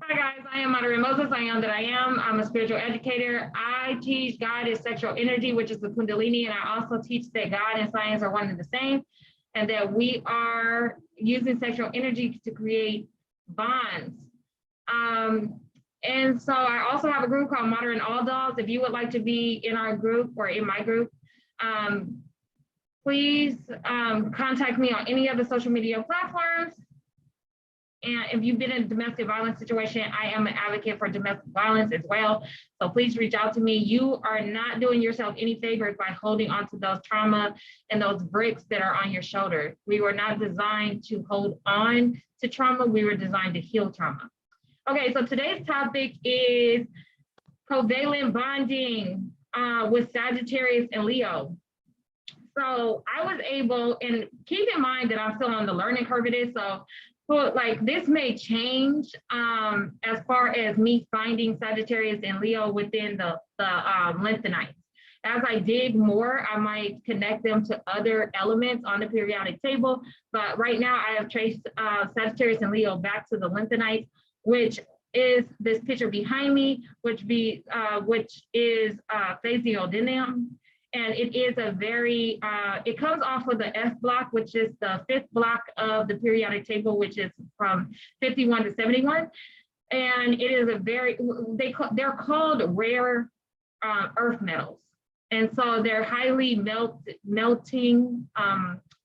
Hi guys, I am Monterey Moses. I am that I am. I'm a spiritual educator. I teach God is sexual energy, which is the Kundalini, and I also teach that God and science are one and the same, and that we are using sexual energy to create bonds. And so I also have a group called Modern All Dolls. If you would like to be in our group or in my group, please contact me on any of the social media platforms. And if you've been in a domestic violence situation, I am an advocate for domestic violence as well. So please reach out to me. You are not doing yourself any favors by holding on to those trauma and those bricks that are on your shoulder. We were not designed to hold on to trauma. We were designed to heal trauma. Okay, so today's topic is covalent bonding with Sagittarius and Leo. So I was able, and keep in mind that I'm still on the learning curve of this, so like this may change as far as me finding Sagittarius and Leo within the lengthenites. As I dig more, I might connect them to other elements on the periodic table. But right now I have traced Sagittarius and Leo back to the lengthenites, which is this picture behind me, which is phasiodynam. And it is a very, it comes off of the F block, which is the 5th block of the periodic table, which is from 51 to 71. And it is a very, they're called rare earth metals. And so they're highly melting.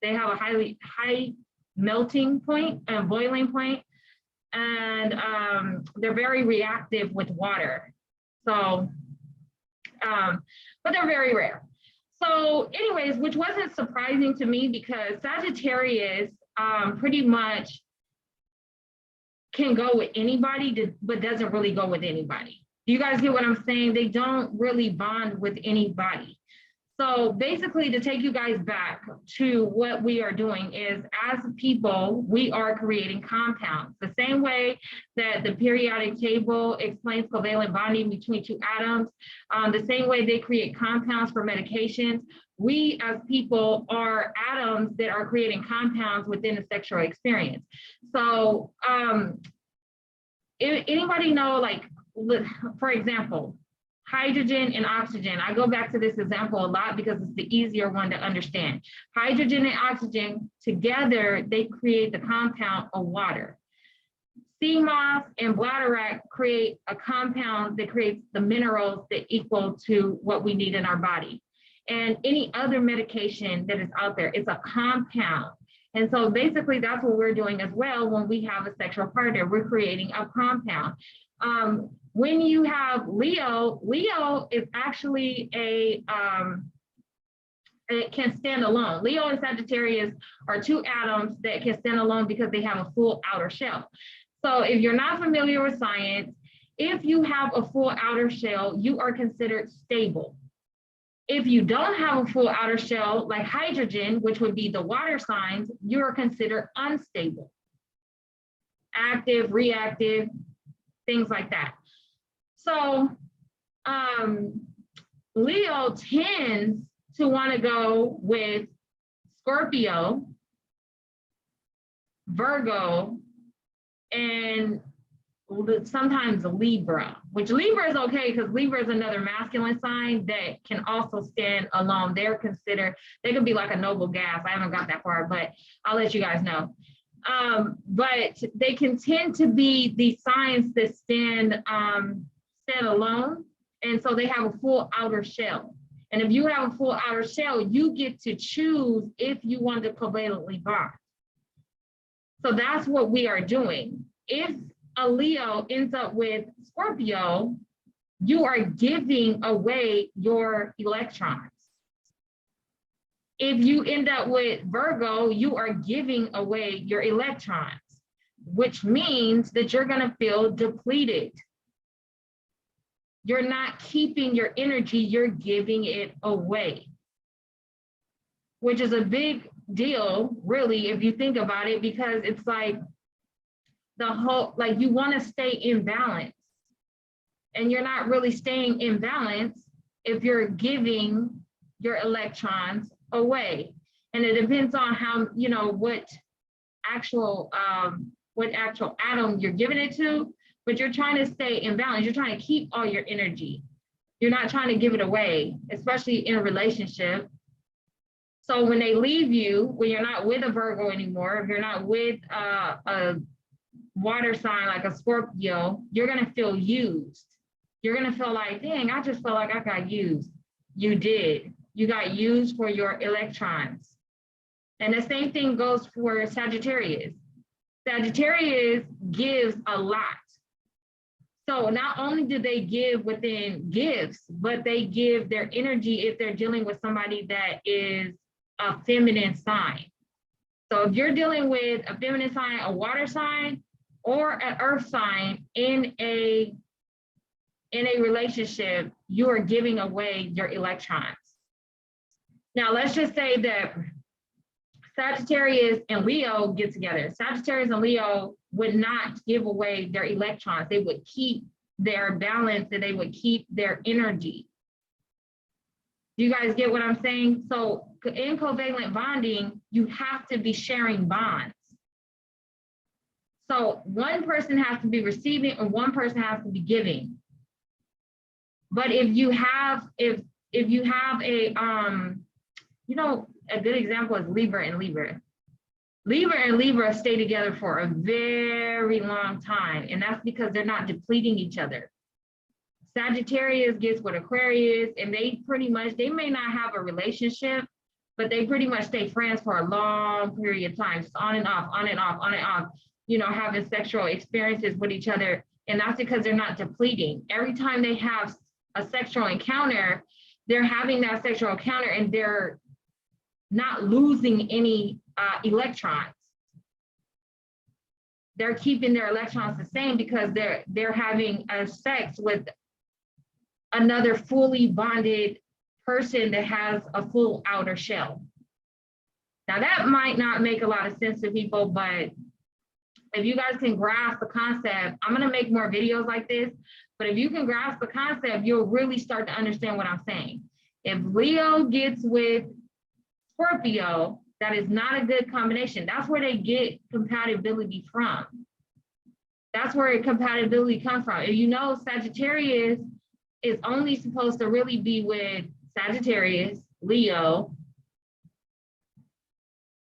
They have a high melting point and boiling point. And they're very reactive with water. So, but they're very rare. So anyways, which wasn't surprising to me because Sagittarius pretty much can go with anybody, but doesn't really go with anybody. Do you guys get what I'm saying? They don't really bond with anybody. So basically, to take you guys back to what we are doing is, as people, we are creating compounds. The same way that the periodic table explains covalent bonding between two atoms, the same way they create compounds for medications, we as people are atoms that are creating compounds within a sexual experience. So anybody know, like, for example, hydrogen and oxygen. I go back to this example a lot because it's the easier one to understand. Hydrogen and oxygen together, they create the compound of water. Sea moss and bladderwrack create a compound that creates the minerals that equal to what we need in our body. And any other medication that is out there, it's a compound. And so basically that's what we're doing as well when we have a sexual partner, we're creating a compound. When you have Leo, Leo is actually it can stand alone. Leo and Sagittarius are two atoms that can stand alone because they have a full outer shell. So if you're not familiar with science, if you have a full outer shell, you are considered stable. If you don't have a full outer shell, like hydrogen, which would be the water signs, you are considered unstable, active, reactive, things like that. So Leo tends to want to go with Scorpio, Virgo, and sometimes Libra, which Libra is okay because Libra is another masculine sign that can also stand alone. They could be like a noble gas. I haven't got that far, but I'll let you guys know. But they can tend to be the signs that stand alone, and so they have a full outer shell. And if you have a full outer shell, you get to choose if you want to covalently bond. So that's what we are doing. If a Leo ends up with Scorpio, you are giving away your electrons. If you end up with Virgo, you are giving away your electrons, which means that you're going to feel depleted. You're not keeping your energy, you're giving it away, which is a big deal, really, if you think about it, because it's like you want to stay in balance, and you're not really staying in balance if you're giving your electrons away. And it depends on how, what actual atom you're giving it to, but you're trying to stay in balance. You're trying to keep all your energy. You're not trying to give it away, especially in a relationship. So when they leave you, when you're not with a Virgo anymore, if you're not with a water sign like a Scorpio, you're going to feel used. You're going to feel like, dang, I just felt like I got used. You did. You got used for your electrons. And the same thing goes for Sagittarius. Sagittarius gives a lot. So not only do they give within gifts, but they give their energy if they're dealing with somebody that is a feminine sign. So if you're dealing with a feminine sign, a water sign, or an earth sign in a relationship, you are giving away your electrons. Now, let's just say that Sagittarius and Leo get together. Sagittarius and Leo would not give away their electrons. They would keep their balance and they would keep their energy. Do you guys get what I'm saying? So in covalent bonding, you have to be sharing bonds. So one person has to be receiving and one person has to be giving. But if you have a a good example is Libra and Libra. Libra and Libra stay together for a very long time, and that's because they're not depleting each other. Sagittarius gets with Aquarius, and they may not have a relationship, but they pretty much stay friends for a long period of time, just on and off, on and off, on and off, having sexual experiences with each other. And that's because they're not depleting. Every time they have a sexual encounter, they're having that sexual encounter and they're not losing any electrons. They're keeping their electrons the same because they're having sex with another fully bonded person that has a full outer shell. Now that might not make a lot of sense to people, but if you guys can grasp the concept, I'm gonna make more videos like this, but if you can grasp the concept, you'll really start to understand what I'm saying. If Leo gets with Scorpio, that is not a good combination. That's where they get compatibility from. That's where compatibility comes from. If you know, Sagittarius is only supposed to really be with Sagittarius, Leo.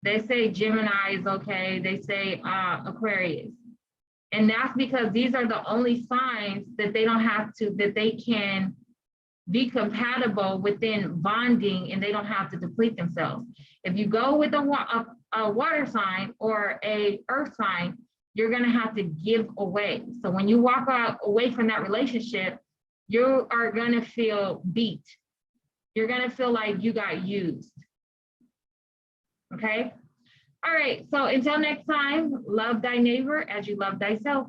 They say Gemini is okay. They say Aquarius. And that's because these are the only signs that they can be compatible within bonding and they don't have to deplete themselves. If you go with a water sign or a earth sign, you're gonna have to give away. So when you walk away from that relationship, you are gonna feel beat. You're gonna feel like you got used, okay? All right, so until next time, love thy neighbor as you love thyself.